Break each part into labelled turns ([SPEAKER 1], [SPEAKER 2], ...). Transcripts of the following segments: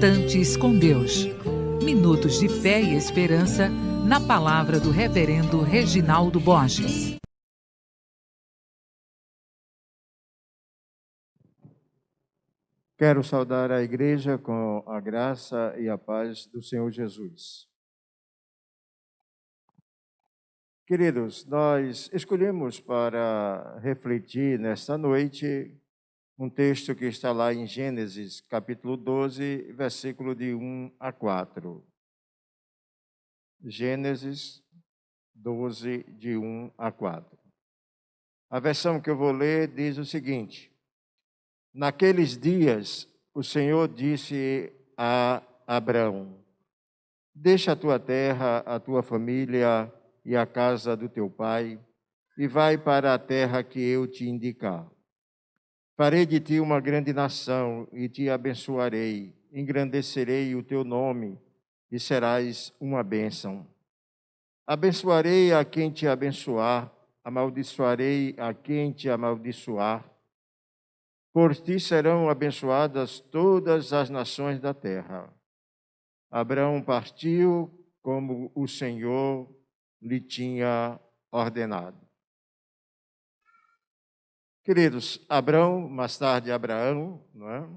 [SPEAKER 1] Instantes com Deus. Minutos de fé e esperança na palavra do Reverendo Reginaldo Borges.
[SPEAKER 2] Quero saudar a igreja com a graça e a paz do Senhor Jesus. Queridos, nós escolhemos para refletir nesta noite um texto que está lá em Gênesis, capítulo 12, versículo de 1 a 4. Gênesis 12, de 1 a 4. A versão que eu vou ler diz o seguinte: Naqueles dias, o Senhor disse a Abrão: Deixa a tua terra, a tua família e a casa do teu pai, e vai para a terra que eu te indicar. Farei de ti uma grande nação e te abençoarei, engrandecerei o teu nome e serás uma bênção. Abençoarei a quem te abençoar, amaldiçoarei a quem te amaldiçoar. Por ti serão abençoadas todas as nações da terra. Abraão partiu como o Senhor lhe tinha ordenado. Queridos, Abrão, mais tarde Abraão, não é?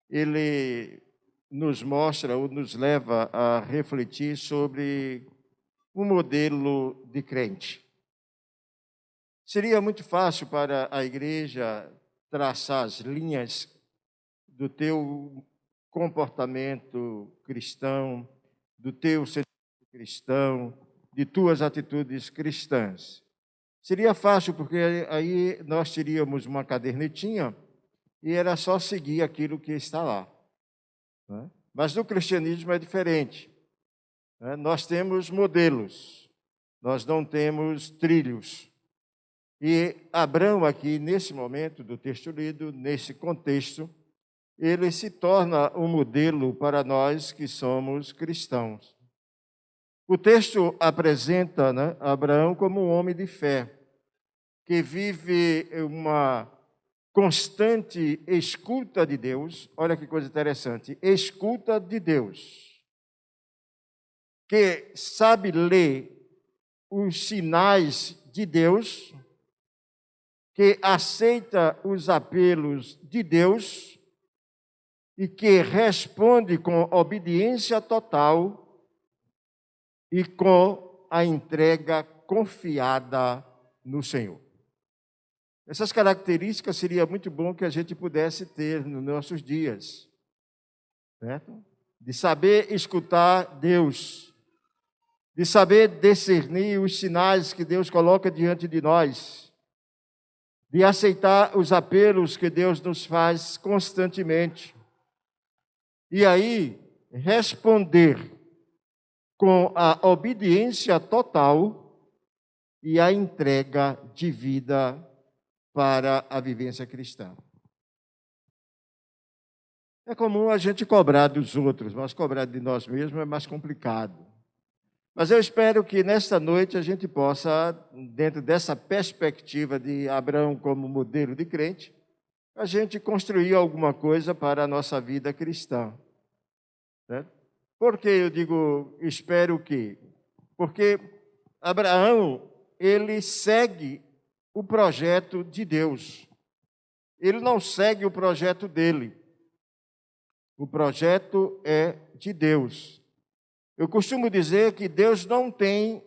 [SPEAKER 2] Ele nos mostra ou nos leva a refletir sobre um modelo de crente. Seria muito fácil para a igreja traçar as linhas do teu comportamento cristão, do teu sentimento cristão, de tuas atitudes cristãs. Seria fácil, porque aí nós teríamos uma cadernetinha e era só seguir aquilo que está lá. Né? Mas no cristianismo é diferente. Né? Nós temos modelos, nós não temos trilhos. E Abrão aqui, nesse momento do texto lido, nesse contexto, ele se torna um modelo para nós que somos cristãos. O texto apresenta, né, Abraão como um homem de fé, que vive uma constante escuta de Deus. Olha que coisa interessante, escuta de Deus, que sabe ler os sinais de Deus, que aceita os apelos de Deus e que responde com obediência total e com a entrega confiada no Senhor. Essas características seria muito bom que a gente pudesse ter nos nossos dias, certo? De saber escutar Deus, de saber discernir os sinais que Deus coloca diante de nós, de aceitar os apelos que Deus nos faz constantemente, e aí responder com a obediência total e a entrega de vida para a vivência cristã. É comum a gente cobrar dos outros, mas cobrar de nós mesmos é mais complicado. Mas eu espero que nesta noite a gente possa, dentro dessa perspectiva de Abraão como modelo de crente, a gente construir alguma coisa para a nossa vida cristã. Né? Por que eu digo espero que? Porque Abraão, ele segue o projeto de Deus. Ele não segue o projeto dele. O projeto é de Deus. Eu costumo dizer que Deus não tem,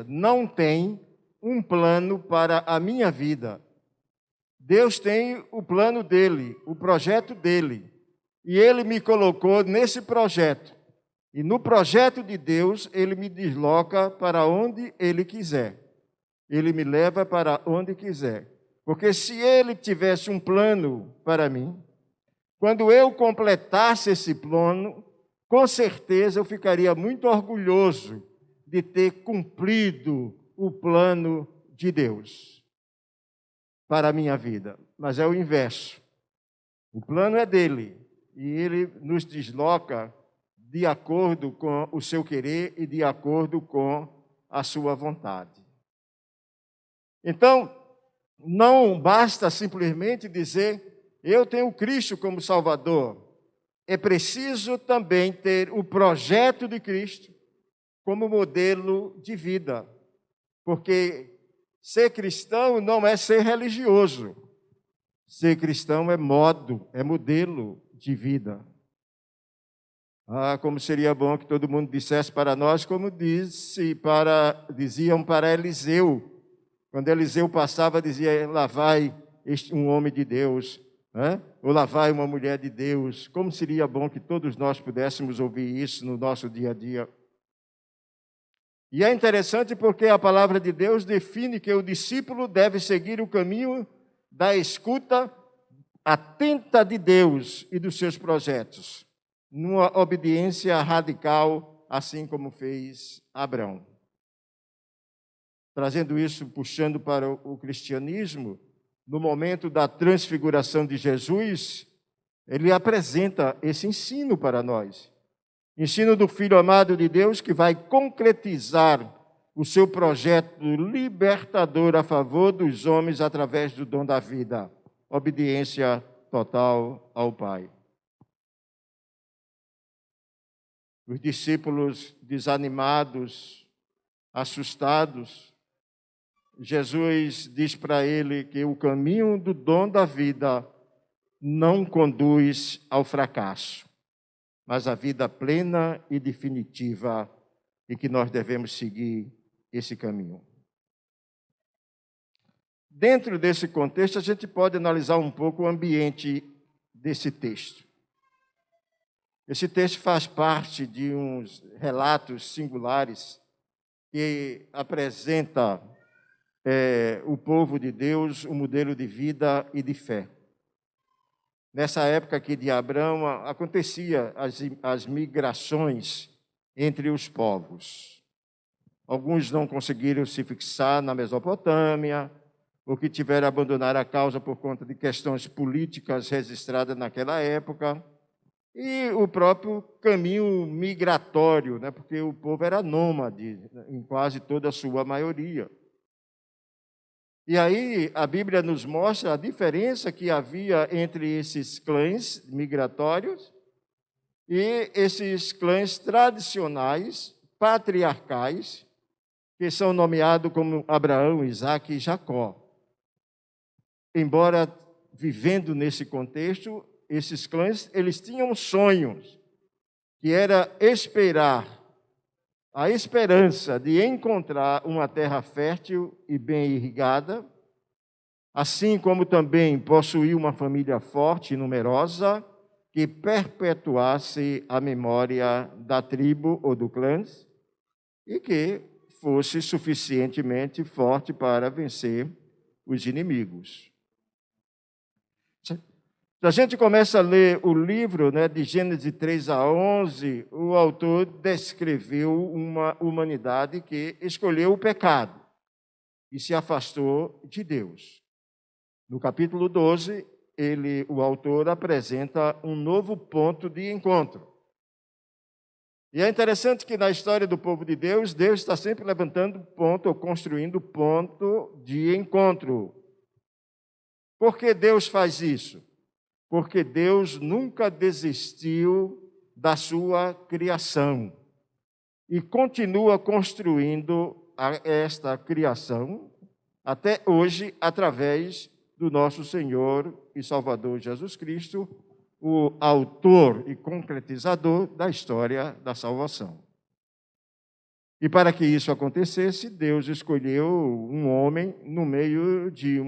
[SPEAKER 2] não tem um plano para a minha vida. Deus tem o plano dele, o projeto dele. E ele me colocou nesse projeto. E no projeto de Deus, ele me desloca para onde ele quiser. Ele me leva para onde quiser. Porque se ele tivesse um plano para mim, quando eu completasse esse plano, com certeza eu ficaria muito orgulhoso de ter cumprido o plano de Deus para a minha vida. Mas é o inverso. O plano é dele e ele nos desloca de acordo com o seu querer e de acordo com a sua vontade. Então, não basta simplesmente dizer, eu tenho Cristo como Salvador, é preciso também ter o projeto de Cristo como modelo de vida, porque ser cristão não é ser religioso. Ser cristão é modo, é modelo de vida. Como seria bom que todo mundo dissesse para nós, como diziam para Eliseu. Quando Eliseu passava, dizia, lá vai um homem de Deus, né? Ou lá vai uma mulher de Deus. Como seria bom que todos nós pudéssemos ouvir isso no nosso dia a dia. E é interessante porque a palavra de Deus define que o discípulo deve seguir o caminho da escuta atenta de Deus e dos seus projetos, numa obediência radical, assim como fez Abraão. Trazendo isso, puxando para o cristianismo, no momento da transfiguração de Jesus, ele apresenta esse ensino para nós. Ensino do Filho amado de Deus que vai concretizar o seu projeto libertador a favor dos homens através do dom da vida. Obediência total ao Pai. Os discípulos desanimados, assustados, Jesus diz para ele que o caminho do dom da vida não conduz ao fracasso, mas à vida plena e definitiva, e que nós devemos seguir esse caminho. Dentro desse contexto, a gente pode analisar um pouco o ambiente desse texto. Esse texto faz parte de uns relatos singulares que apresenta o povo de Deus, um modelo de vida e de fé. Nessa época aqui de Abraão, acontecia as migrações entre os povos. Alguns não conseguiram se fixar na Mesopotâmia, ou que tiveram a abandonar a causa por conta de questões políticas registradas naquela época, e o próprio caminho migratório, né? Porque o povo era nômade, em quase toda a sua maioria. E aí a Bíblia nos mostra a diferença que havia entre esses clãs migratórios e esses clãs tradicionais, patriarcais, que são nomeados como Abraão, Isaque e Jacó. Embora vivendo nesse contexto, esses clãs, eles tinham sonhos, que era a esperança de encontrar uma terra fértil e bem irrigada, assim como também possuir uma família forte e numerosa, que perpetuasse a memória da tribo ou do clã, e que fosse suficientemente forte para vencer os inimigos. Se a gente começa a ler o livro, né, de Gênesis 3 a 11, o autor descreveu uma humanidade que escolheu o pecado e se afastou de Deus. No capítulo 12, o autor apresenta um novo ponto de encontro. E é interessante que na história do povo de Deus, Deus está sempre levantando ponto ou construindo ponto de encontro. Por que Deus faz isso? Porque Deus nunca desistiu da sua criação e continua construindo esta criação até hoje através do nosso Senhor e Salvador Jesus Cristo, o autor e concretizador da história da salvação. E para que isso acontecesse, Deus escolheu um homem no meio de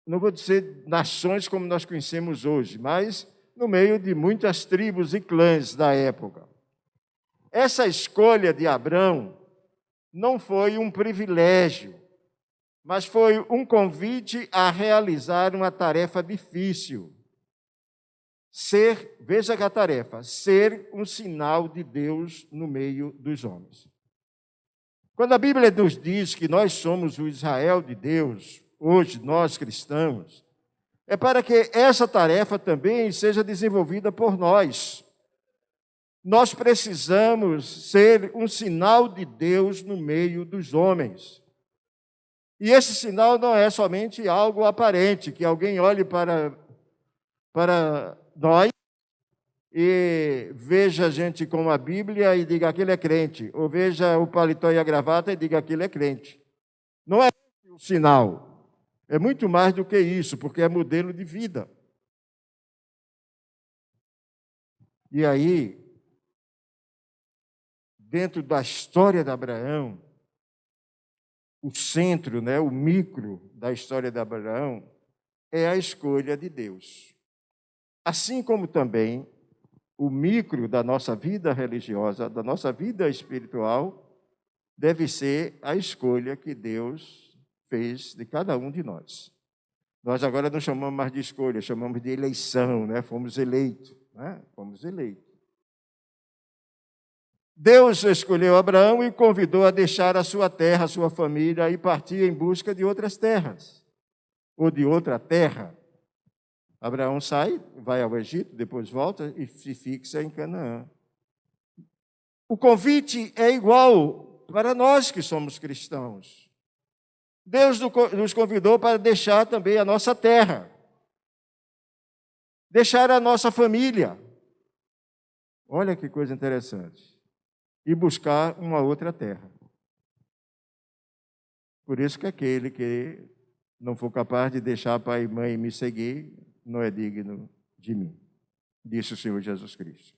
[SPEAKER 2] não vou dizer nações como nós conhecemos hoje, mas no meio de muitas tribos e clãs da época. Essa escolha de Abraão não foi um privilégio, mas foi um convite a realizar uma tarefa difícil. Veja que a tarefa, ser um sinal de Deus no meio dos homens. Quando a Bíblia nos diz que nós somos o Israel de Deus, hoje, nós cristãos, é para que essa tarefa também seja desenvolvida por nós. Nós precisamos ser um sinal de Deus no meio dos homens. E esse sinal não é somente algo aparente, que alguém olhe para para nós e veja a gente com a Bíblia e diga aquele é crente, ou veja o paletó e a gravata e diga aquele é crente. Não é o sinal, é muito mais do que isso, porque é modelo de vida. E aí, dentro da história de Abraão, o centro, né, o micro da história de Abraão é a escolha de Deus. Assim como também o micro da nossa vida religiosa, da nossa vida espiritual, deve ser a escolha que Deus fez de cada um de nós. Nós agora não chamamos mais de escolha, chamamos de eleição, né? Fomos eleitos, né? Fomos eleitos. Deus escolheu Abraão e convidou a deixar a sua terra, a sua família e partir em busca de outras terras, ou de outra terra. Abraão sai, vai ao Egito, depois volta e se fixa em Canaã. O convite é igual para nós que somos cristãos. Deus nos convidou para deixar também a nossa terra, deixar a nossa família. Olha que coisa interessante. E buscar uma outra terra. Por isso que aquele que não for capaz de deixar pai e mãe e me seguir, não é digno de mim, disse o Senhor Jesus Cristo.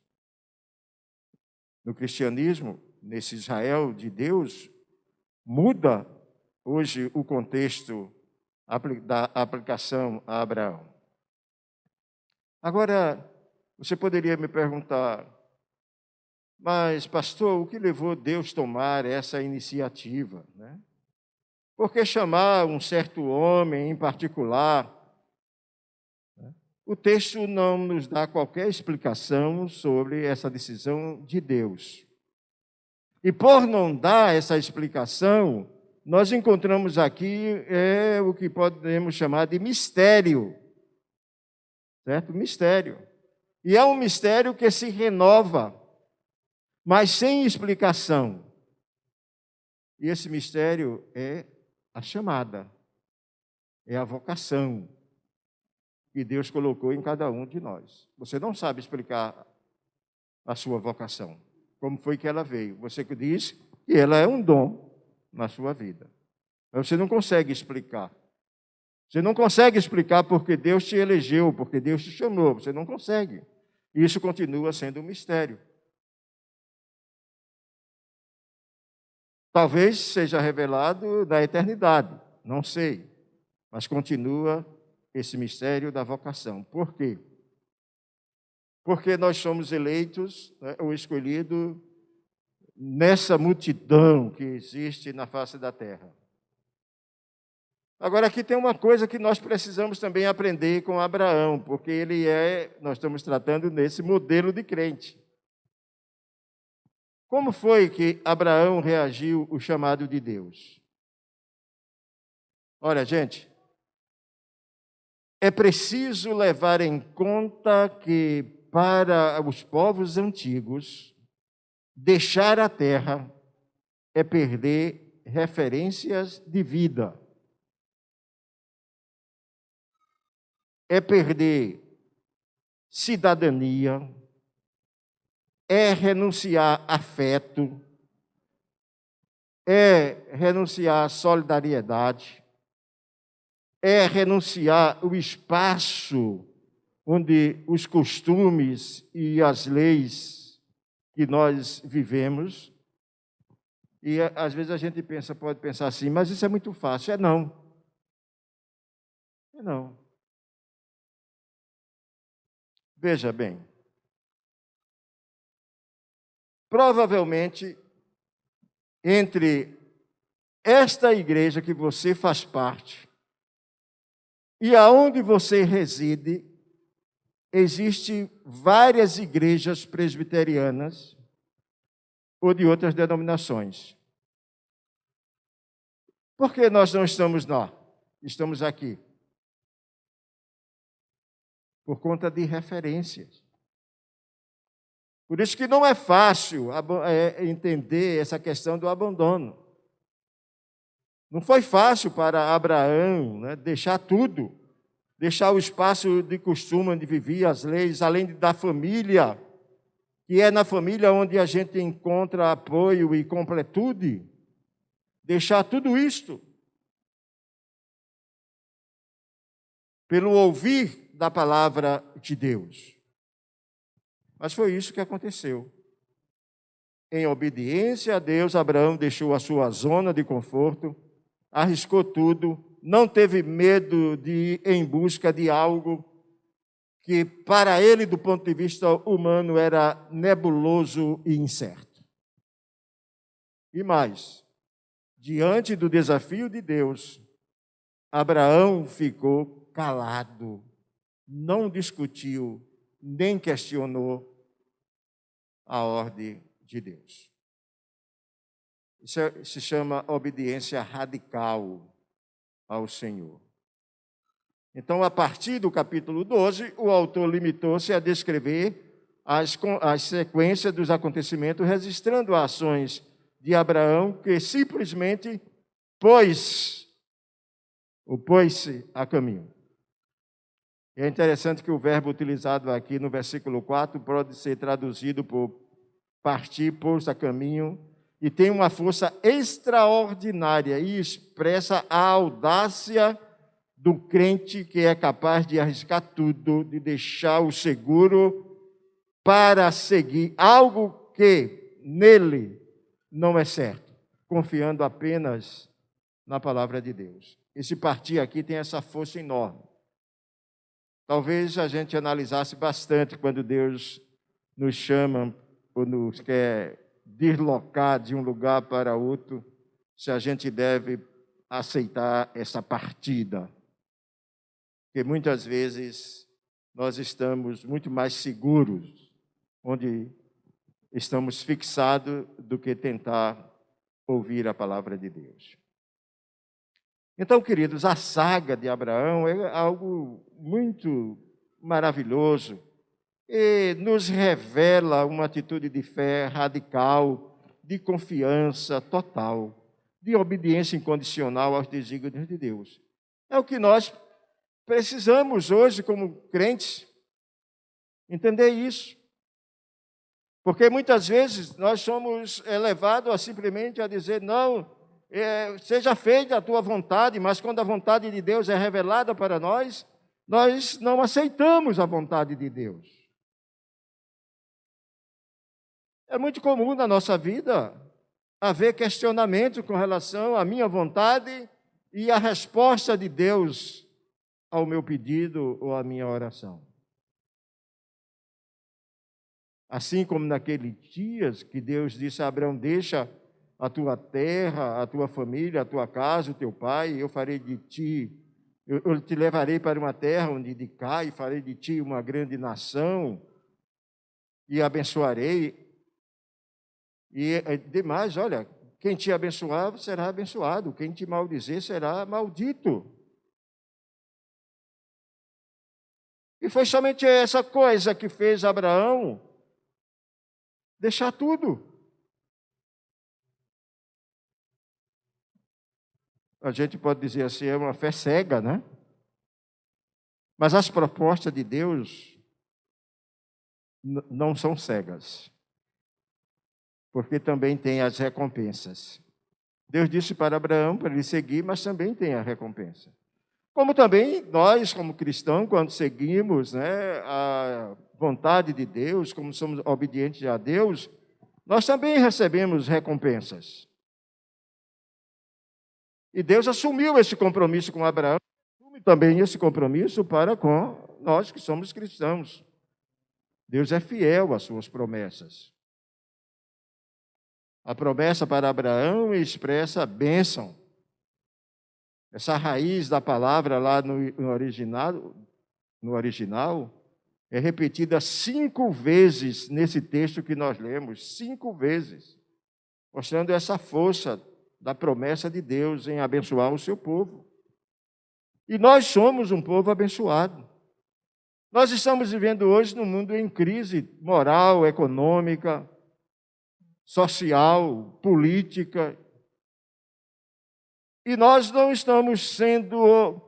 [SPEAKER 2] No cristianismo, nesse Israel de Deus, muda hoje o contexto da aplicação a Abraão. Agora, você poderia me perguntar, mas, pastor, o que levou Deus a tomar essa iniciativa, né? Por que chamar um certo homem em particular? O texto não nos dá qualquer explicação sobre essa decisão de Deus. E por não dar essa explicação, nós encontramos aqui o que podemos chamar de mistério. Certo? Mistério. E é um mistério que se renova, mas sem explicação. E esse mistério é a chamada, é a vocação que Deus colocou em cada um de nós. Você não sabe explicar a sua vocação, como foi que ela veio. Você diz que ela é um dom na sua vida. Mas você não consegue explicar. Você não consegue explicar porque Deus te elegeu, porque Deus te chamou. Você não consegue. E isso continua sendo um mistério. Talvez seja revelado na eternidade, não sei. Mas continua esse mistério da vocação. Por quê? Porque nós somos eleitos, né, ou escolhidos nessa multidão que existe na face da terra. Agora, aqui tem uma coisa que nós precisamos também aprender com Abraão, porque nós estamos tratando nesse modelo de crente. Como foi que Abraão reagiu ao chamado de Deus? Olha, gente, é preciso levar em conta que para os povos antigos, deixar a terra é perder referências de vida. É perder cidadania, é renunciar a afeto, é renunciar à solidariedade, é renunciar o espaço onde os costumes e as leis que nós vivemos. E às vezes a gente pode pensar assim, mas isso é muito fácil. Não. É não. Veja bem, provavelmente, entre esta igreja que você faz parte e aonde você reside, existem várias igrejas presbiterianas ou de outras denominações. Por que nós não estamos lá? Estamos aqui. Por conta de referências. Por isso que não é fácil entender essa questão do abandono. Não foi fácil para Abraão, né, deixar tudo, deixar o espaço de costume onde vivia as leis, além da família, que é na família onde a gente encontra apoio e completude, deixar tudo isto pelo ouvir da palavra de Deus. Mas foi isso que aconteceu. Em obediência a Deus, Abraão deixou a sua zona de conforto, arriscou tudo, não teve medo de ir em busca de algo que para ele, do ponto de vista humano, era nebuloso e incerto. E mais, diante do desafio de Deus, Abraão ficou calado, não discutiu, nem questionou a ordem de Deus. Isso se chama obediência radical ao Senhor. Então, a partir do capítulo 12, o autor limitou-se a descrever as sequências dos acontecimentos, registrando ações de Abraão que simplesmente pôs-se a caminho. É interessante que o verbo utilizado aqui no versículo 4 pode ser traduzido por partir, pôs-se a caminho, e tem uma força extraordinária e expressa a audácia do crente que é capaz de arriscar tudo, de deixar o seguro para seguir algo que nele não é certo, confiando apenas na palavra de Deus. Esse partir aqui tem essa força enorme. Talvez a gente analisasse bastante quando Deus nos chama ou nos quer deslocar de um lugar para outro, se a gente deve aceitar essa partida. Porque muitas vezes nós estamos muito mais seguros onde estamos fixados do que tentar ouvir a palavra de Deus. Então, queridos, a saga de Abraão é algo muito maravilhoso e nos revela uma atitude de fé radical, de confiança total, de obediência incondicional aos desígnios de Deus. É o que nós precisamos hoje, como crentes, entender isso. Porque muitas vezes nós somos levados a simplesmente a dizer, não, seja feita a tua vontade, mas quando a vontade de Deus é revelada para nós, nós não aceitamos a vontade de Deus. É muito comum na nossa vida haver questionamento com relação à minha vontade e à resposta de Deus ao meu pedido ou à minha oração. Assim como naqueles dias que Deus disse a Abraão, deixa a tua terra, a tua família, a tua casa, o teu pai, eu farei de ti, eu te levarei para uma terra onde de cá e farei de ti uma grande nação e abençoarei. E demais, olha, quem te abençoar será abençoado, quem te maldizer será maldito. E foi somente essa coisa que fez Abraão deixar tudo. A gente pode dizer assim, é uma fé cega, né? Mas as propostas de Deus não são cegas, porque também tem as recompensas. Deus disse para Abraão para ele seguir, mas também tem a recompensa. Como também nós, como cristãos, quando seguimos, a vontade de Deus, como somos obedientes a Deus, nós também recebemos recompensas. E Deus assumiu esse compromisso com Abraão, assume também esse compromisso para com nós que somos cristãos. Deus é fiel às suas promessas. A promessa para Abraão expressa a bênção. Essa raiz da palavra lá no original é repetida 5 vezes nesse texto que nós lemos, 5 vezes, mostrando essa força da promessa de Deus em abençoar o seu povo. E nós somos um povo abençoado. Nós estamos vivendo hoje num mundo em crise moral, econômica, social, política. E nós não estamos sendo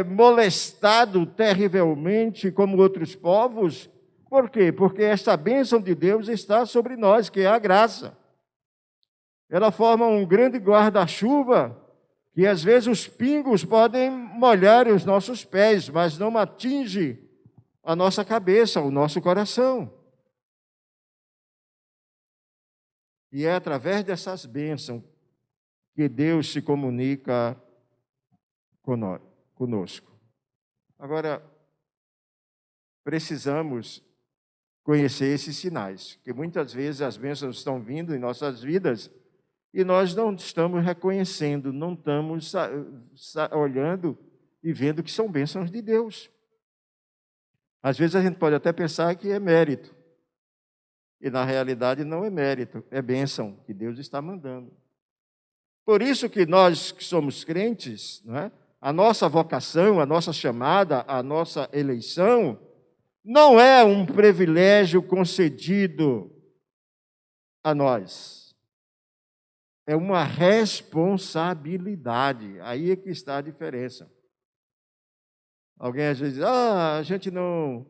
[SPEAKER 2] molestado terrivelmente como outros povos. Por quê? Porque esta bênção de Deus está sobre nós, que é a graça. Ela forma um grande guarda-chuva, que às vezes os pingos podem molhar os nossos pés, mas não atinge a nossa cabeça, o nosso coração. E é através dessas bênçãos que Deus se comunica conosco. Agora, precisamos conhecer esses sinais, que muitas vezes as bênçãos estão vindo em nossas vidas e nós não estamos reconhecendo, não estamos olhando e vendo que são bênçãos de Deus. Às vezes a gente pode até pensar que é mérito, e na realidade não é mérito, é bênção que Deus está mandando. Por isso que nós que somos crentes, não é? A nossa vocação, a nossa chamada, a nossa eleição, não é um privilégio concedido a nós. É uma responsabilidade. Aí é que está a diferença. Alguém às vezes diz, a gente não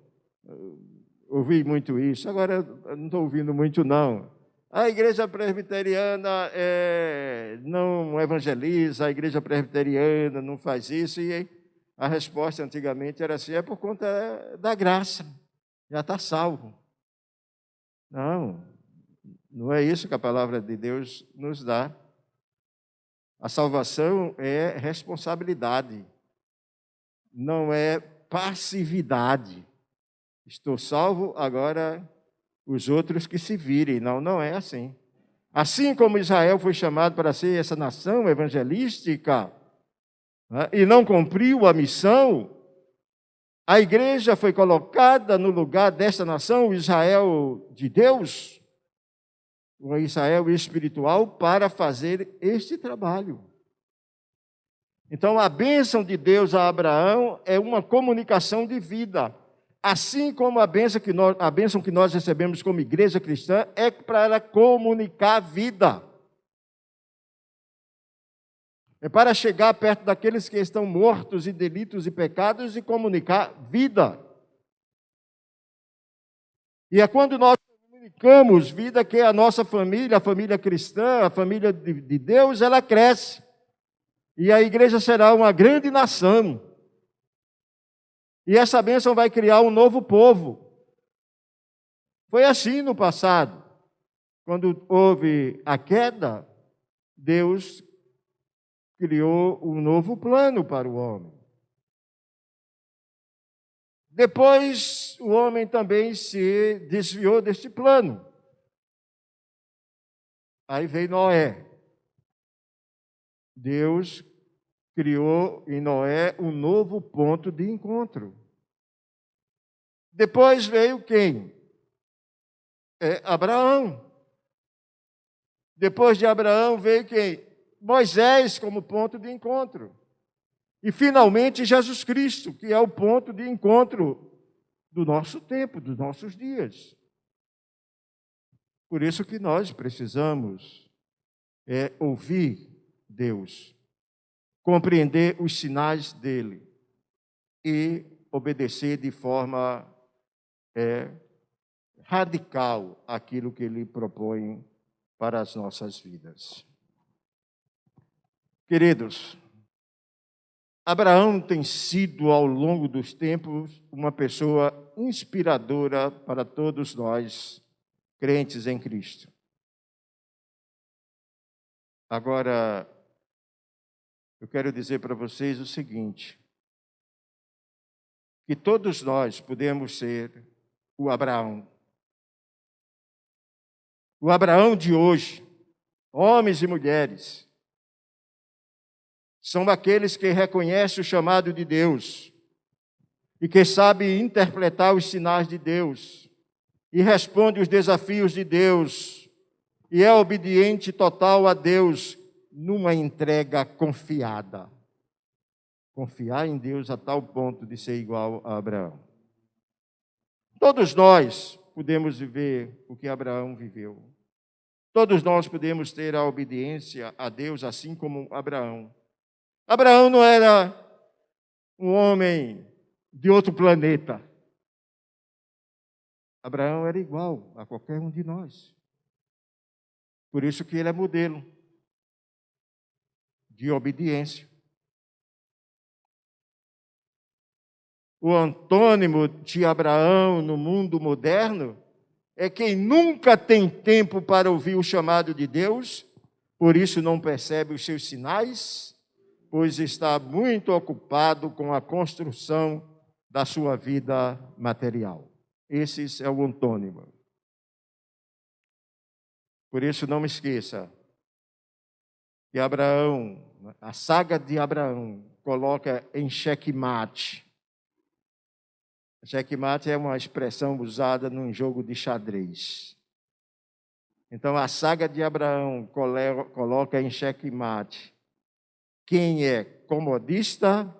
[SPEAKER 2] ouvi muito isso, agora eu não estou ouvindo muito não. A igreja presbiteriana não evangeliza, a igreja presbiteriana não faz isso, e a resposta antigamente era assim, é por conta da graça, já está salvo. Não, não é isso que a palavra de Deus nos dá. A salvação é responsabilidade, não é passividade. Estou salvo, agora os outros que se virem. Não, não é assim. Assim como Israel foi chamado para ser essa nação evangelística, né, e não cumpriu a missão, a igreja foi colocada no lugar desta nação, o Israel de Deus, o Israel espiritual, para fazer este trabalho. Então, a bênção de Deus a Abraão é uma comunicação de vida. Assim como a bênção que nós recebemos como igreja cristã é para ela comunicar vida. É para chegar perto daqueles que estão mortos em delitos e pecados e comunicar vida. E é quando nós comunicamos vida que a nossa família, a família cristã, a família de Deus, ela cresce. E a igreja será uma grande nação. E essa bênção vai criar um novo povo. Foi assim no passado. Quando houve a queda, Deus criou um novo plano para o homem. Depois, o homem também se desviou deste plano. Aí veio Noé. Deus criou em Noé um novo ponto de encontro. Depois veio quem? Abraão. Depois de Abraão veio quem? Moisés como ponto de encontro. E finalmente Jesus Cristo, que é o ponto de encontro do nosso tempo, dos nossos dias. Por isso que nós precisamos ouvir Deus, compreender os sinais dele e obedecer de forma radical aquilo que ele propõe para as nossas vidas. Queridos, Abraão tem sido, ao longo dos tempos, uma pessoa inspiradora para todos nós, crentes em Cristo. Agora, eu quero dizer para vocês o seguinte, que todos nós podemos ser o Abraão. O Abraão de hoje, homens e mulheres, são aqueles que reconhecem o chamado de Deus e que sabem interpretar os sinais de Deus e respondem os desafios de Deus e é obediente total a Deus numa entrega confiada. Confiar em Deus a tal ponto de ser igual a Abraão. Todos nós podemos viver o que Abraão viveu. Todos nós podemos ter a obediência a Deus assim como Abraão. Abraão não era um homem de outro planeta. Abraão era igual a qualquer um de nós. Por isso que ele é modelo de obediência. O antônimo de Abraão no mundo moderno é quem nunca tem tempo para ouvir o chamado de Deus, por isso não percebe os seus sinais, pois está muito ocupado com a construção da sua vida material. Esse é o antônimo. Por isso, não me esqueça que Abraão, a saga de Abraão, coloca em xeque-mate. Xeque-mate é uma expressão usada num jogo de xadrez. Então, a saga de Abraão coloca em xeque-mate quem é comodista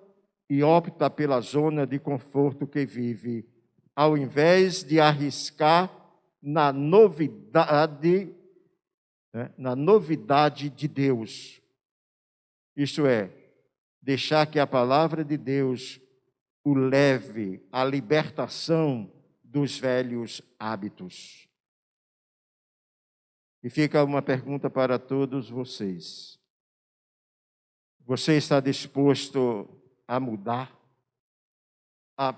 [SPEAKER 2] e opta pela zona de conforto que vive, ao invés de arriscar na novidade de Deus. Isto é, deixar que a palavra de Deus o leve à libertação dos velhos hábitos. E fica uma pergunta para todos vocês. Você está disposto a mudar? A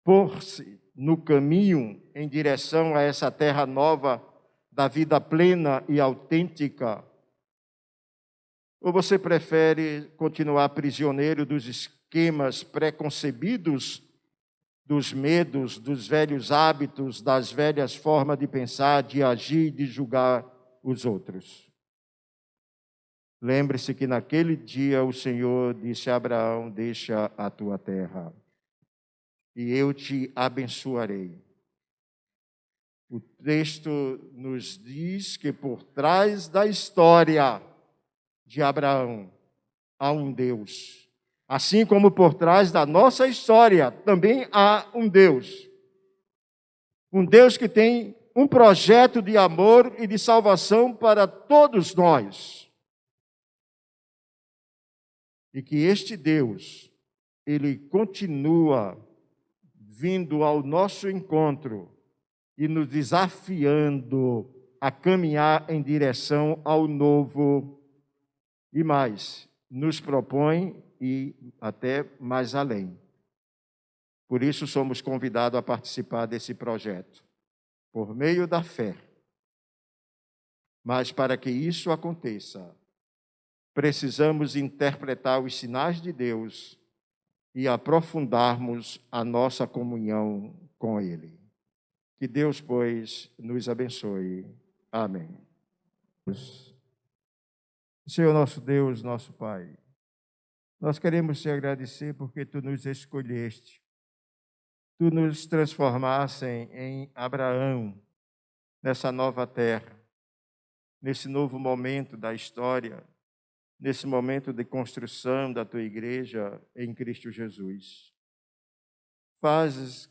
[SPEAKER 2] pôr-se no caminho em direção a essa terra nova da vida plena e autêntica? Ou você prefere continuar prisioneiro dos esquemas preconcebidos, dos medos, dos velhos hábitos, das velhas formas de pensar, de agir e de julgar os outros? Lembre-se que naquele dia o Senhor disse a Abraão: deixa a tua terra e eu te abençoarei. O texto nos diz que por trás da história de Abraão há um Deus. Assim como por trás da nossa história também há um Deus. Um Deus que tem um projeto de amor e de salvação para todos nós. E que este Deus, ele continua vindo ao nosso encontro e nos desafiando a caminhar em direção ao novo e mais, nos propõe ir até mais além. Por isso somos convidados a participar desse projeto, por meio da fé. Mas para que isso aconteça, precisamos interpretar os sinais de Deus e aprofundarmos a nossa comunhão com Ele. Que Deus, pois, nos abençoe. Amém. Senhor nosso Deus, nosso Pai, nós queremos te agradecer porque Tu nos escolheste, Tu nos transformaste em Abraão, nessa nova terra, nesse novo momento da história, nesse momento de construção da Tua igreja em Cristo Jesus. Fazes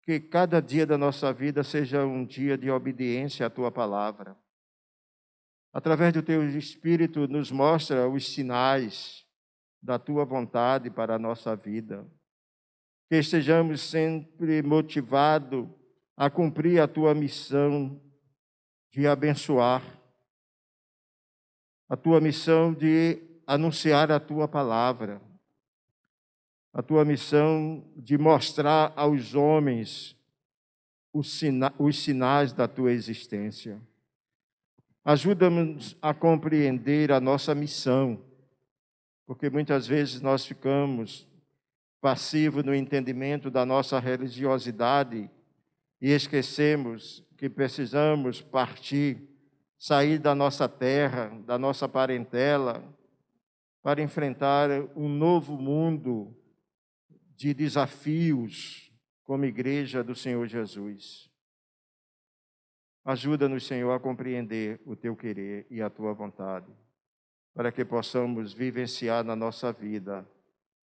[SPEAKER 2] que cada dia da nossa vida seja um dia de obediência à Tua palavra. Através do Teu Espírito, nos mostra os sinais da Tua vontade para a nossa vida. Que estejamos sempre motivados a cumprir a Tua missão de abençoar, a Tua missão de anunciar a Tua palavra, a Tua missão de mostrar aos homens os sinais da Tua existência. Ajuda-nos a compreender a nossa missão, porque muitas vezes nós ficamos passivos no entendimento da nossa religiosidade e esquecemos que precisamos partir, sair da nossa terra, da nossa parentela, para enfrentar um novo mundo de desafios como igreja do Senhor Jesus. Ajuda-nos, Senhor, a compreender o Teu querer e a Tua vontade, para que possamos vivenciar na nossa vida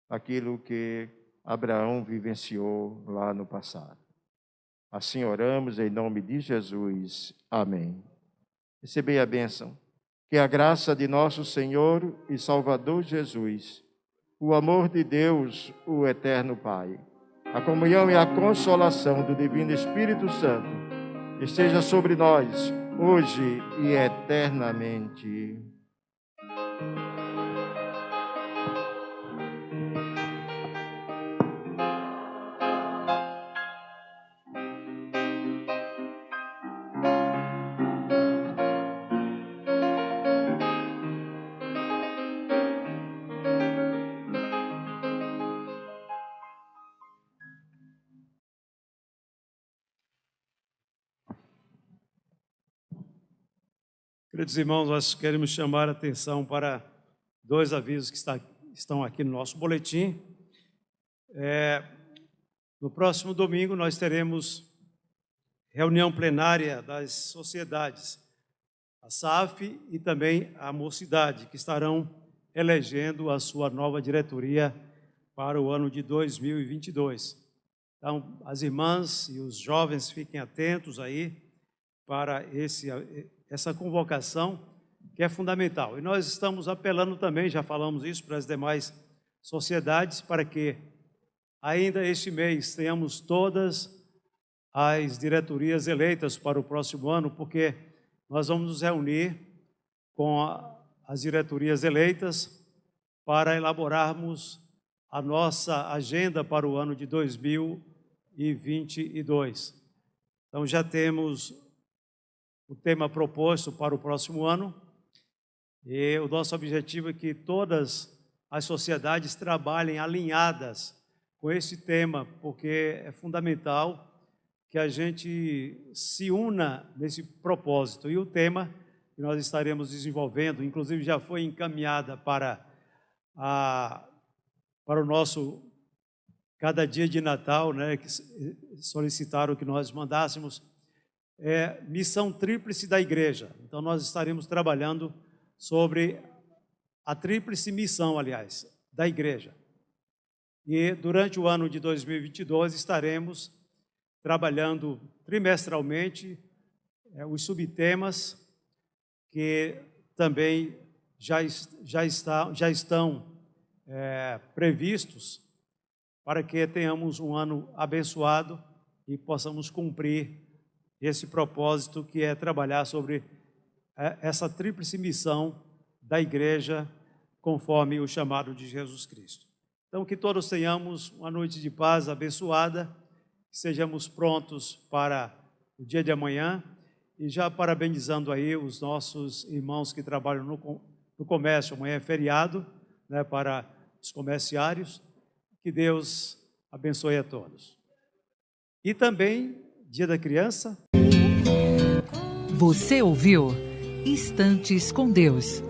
[SPEAKER 2] aquilo que Abraão vivenciou lá no passado. Assim oramos em nome de Jesus. Amém. Recebei a bênção. Que a graça de nosso Senhor e Salvador Jesus, o amor de Deus, o Eterno Pai, a comunhão e a consolação do Divino Espírito Santo esteja sobre nós, hoje e eternamente.
[SPEAKER 3] Queridos irmãos, nós queremos chamar a atenção para dois avisos que estão aqui no nosso boletim. No próximo domingo nós teremos reunião plenária das sociedades, a SAF e também a Mocidade, que estarão elegendo a sua nova diretoria para o ano de 2022. Então, as irmãs e os jovens fiquem atentos aí para essa convocação, que é fundamental. E nós estamos apelando também, já falamos isso, para as demais sociedades, para que ainda este mês tenhamos todas as diretorias eleitas para o próximo ano, porque nós vamos nos reunir com as diretorias eleitas para elaborarmos a nossa agenda para o ano de 2022. Então, já temos o tema proposto para o próximo ano, e o nosso objetivo é que todas as sociedades trabalhem alinhadas com esse tema, porque é fundamental que a gente se una nesse propósito. E o tema que nós estaremos desenvolvendo, inclusive já foi encaminhada para o nosso cada dia de Natal, né, que solicitaram que nós mandássemos, missão tríplice da igreja. Então, nós estaremos trabalhando sobre a tríplice missão, aliás, da igreja. E durante o ano de 2022 estaremos trabalhando trimestralmente os subtemas que também já estão previstos para que tenhamos um ano abençoado e possamos cumprir esse propósito, que é trabalhar sobre essa tríplice missão da igreja, conforme o chamado de Jesus Cristo. Então, que todos tenhamos uma noite de paz abençoada, que sejamos prontos para o dia de amanhã, e já parabenizando aí os nossos irmãos que trabalham no comércio. Amanhã é feriado, né, para os comerciários. Que Deus abençoe a todos. E também, Dia da Criança.
[SPEAKER 1] Você ouviu Instantes com Deus.